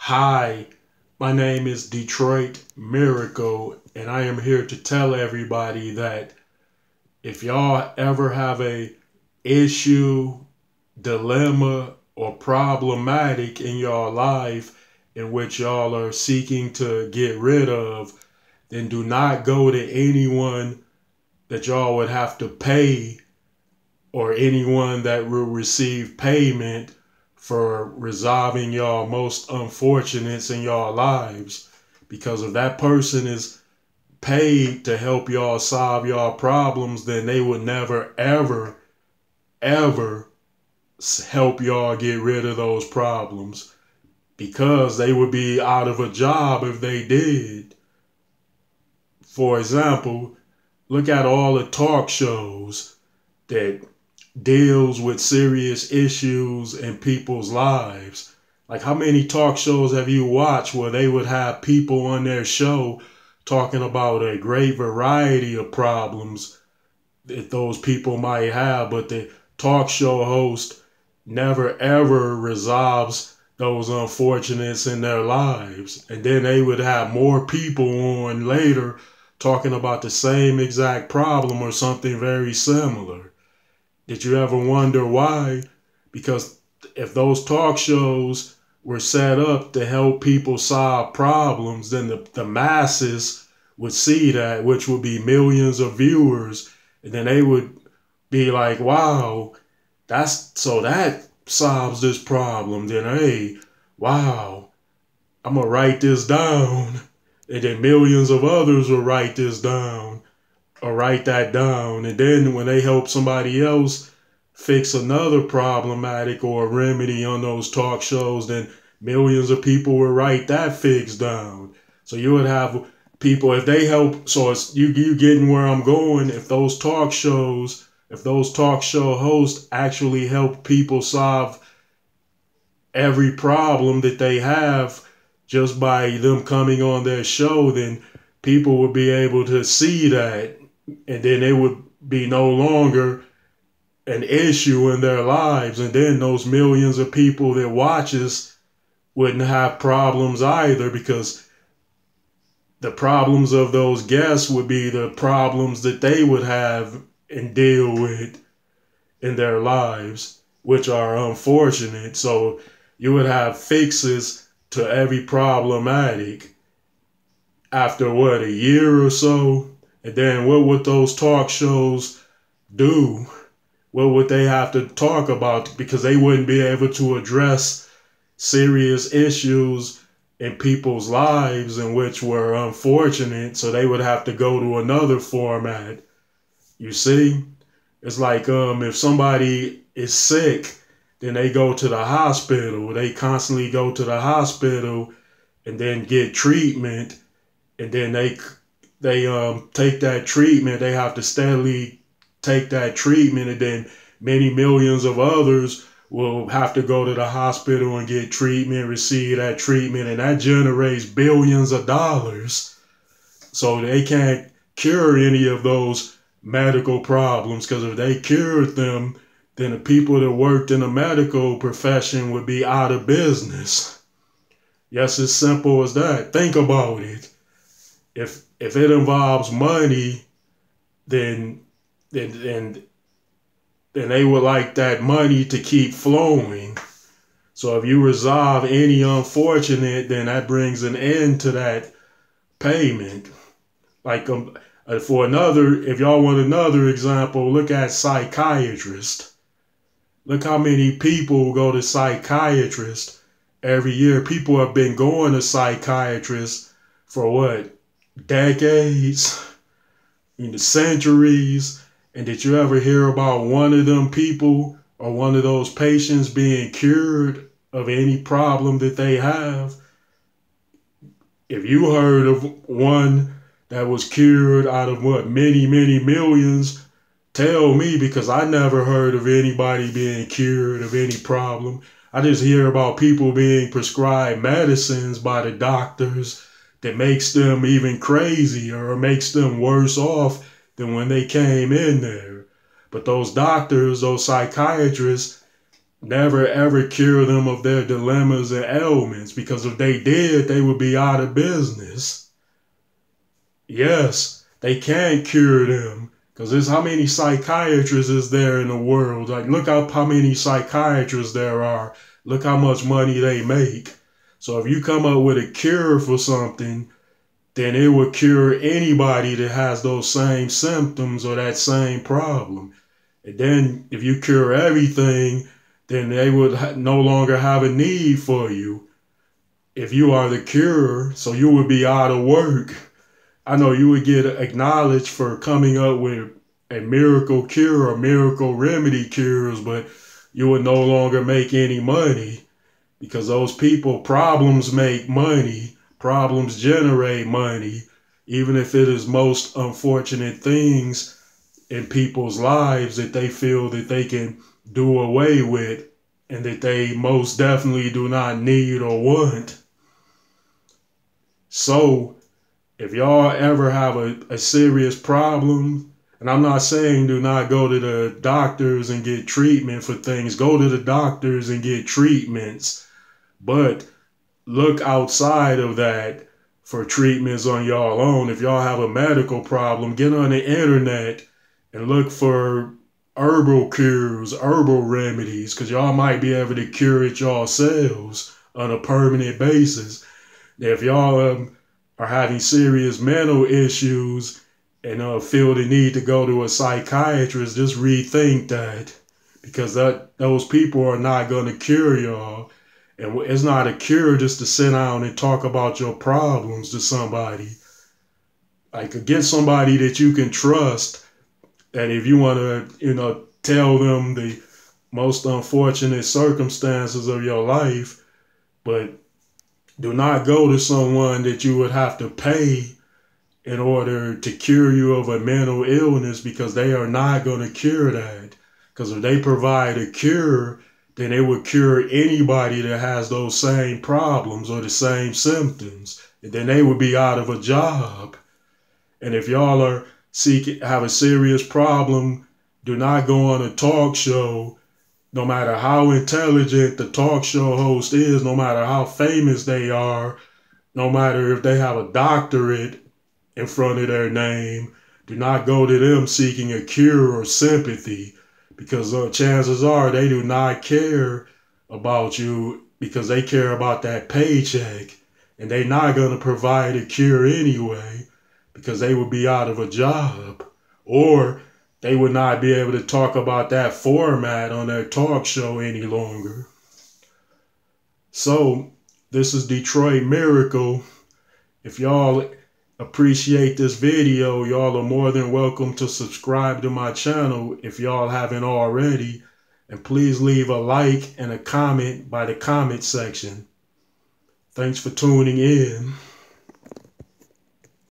Hi, my name is Detroit Miracle, and I am here to tell everybody that if y'all ever have a issue, dilemma, or problematic in your life in which y'all are seeking to get rid of, then do not go to anyone that y'all would have to pay or anyone that will receive payment for resolving y'all most unfortunates in y'all lives. Because if that person is paid to help y'all solve y'all problems, then they would never, ever, ever help y'all get rid of those problems because they would be out of a job if they did. For example, look at all the talk shows that deals with serious issues in people's lives. Like, how many talk shows have you watched where they would have people on their show talking about a great variety of problems that those people might have, but the talk show host never ever resolves those unfortunates in their lives. And then they would have more people on later talking about the same exact problem or something very similar. Did you ever wonder why? Because if those talk shows were set up to help people solve problems, then the masses would see that, which would be millions of viewers, and then they would be like, wow, that solves this problem. Then, hey, wow, I'm gonna write this down. And then millions of others will write this down or write that down. And then when they help somebody else fix another problematic or remedy on those talk shows, then millions of people will write that fix down. So you would have people, if they help, so it's you getting where I'm going. If those talk show hosts actually help people solve every problem that they have just by them coming on their show, then people would be able to see that, and then it would be no longer an issue in their lives. And then those millions of people that watch us wouldn't have problems either, because the problems of those guests would be the problems that they would have and deal with in their lives, which are unfortunate. So you would have fixes to every problematic after what, a year or so? And then what would those talk shows do? What would they have to talk about? Because they wouldn't be able to address serious issues in people's lives in which were unfortunate, so they would have to go to another format. You see? It's like if somebody is sick, then they go to the hospital. They constantly go to the hospital and then get treatment, and then they take that treatment. They have to steadily take that treatment, and then many millions of others will have to go to the hospital and get treatment, receive that treatment, and that generates billions of dollars. So they can't cure any of those medical problems, because if they cured them, then the people that worked in the medical profession would be out of business. Yes, it's simple as that. Think about it. If it involves money, then they would like that money to keep flowing. So if you resolve any unfortunate, then that brings an end to that payment. Like if y'all want another example, look at psychiatrists. Look how many people go to psychiatrists every year. People have been going to psychiatrists for what? Decades? In the centuries. And did you ever hear about one of them people or one of those patients being cured of any problem that they have? If you heard of one that was cured out of what, many, many millions, tell me, because I never heard of anybody being cured of any problem. I just hear about people being prescribed medicines by the doctors that makes them even crazier or makes them worse off than when they came in there. But those doctors, those psychiatrists, never ever cure them of their dilemmas and ailments, because if they did, they would be out of business. Yes, they can't cure them, because there's how many psychiatrists is there in the world? Like, look up how many psychiatrists there are. Look how much money they make. So if you come up with a cure for something, then it would cure anybody that has those same symptoms or that same problem. And then if you cure everything, then they would no longer have a need for you if you are the cure. So you would be out of work. I know you would get acknowledged for coming up with a miracle cure or miracle remedy cures, but you would no longer make any money, because those people, problems make money. Problems generate money, even if it is most unfortunate things in people's lives that they feel that they can do away with and that they most definitely do not need or want. So if y'all ever have a serious problem, and I'm not saying do not go to the doctors and get treatment for things, go to the doctors and get treatments, but look outside of that for treatments on y'all own. If y'all have a medical problem, get on the internet and look for herbal cures, herbal remedies, because y'all might be able to cure it yourselves on a permanent basis. If y'all are having serious mental issues and feel the need to go to a psychiatrist, just rethink that, because those people are not going to cure y'all. And it's not a cure just to sit down and talk about your problems to somebody. Like, get somebody that you can trust, that if you want to, tell them the most unfortunate circumstances of your life, but do not go to someone that you would have to pay in order to cure you of a mental illness, because they are not going to cure that. Because if they provide a cure, then it would cure anybody that has those same problems or the same symptoms. And then they would be out of a job. And if y'all have a serious problem, do not go on a talk show, no matter how intelligent the talk show host is, no matter how famous they are, no matter if they have a doctorate in front of their name. Do not go to them seeking a cure or sympathy, because chances are they do not care about you, because they care about that paycheck, and they're not going to provide a cure anyway, because they would be out of a job, or they would not be able to talk about that format on their talk show any longer. So this is Detroit Miracle. If y'all appreciate this video, y'all are more than welcome to subscribe to my channel if y'all haven't already, and please leave a like and a comment by the comment section. Thanks for tuning in.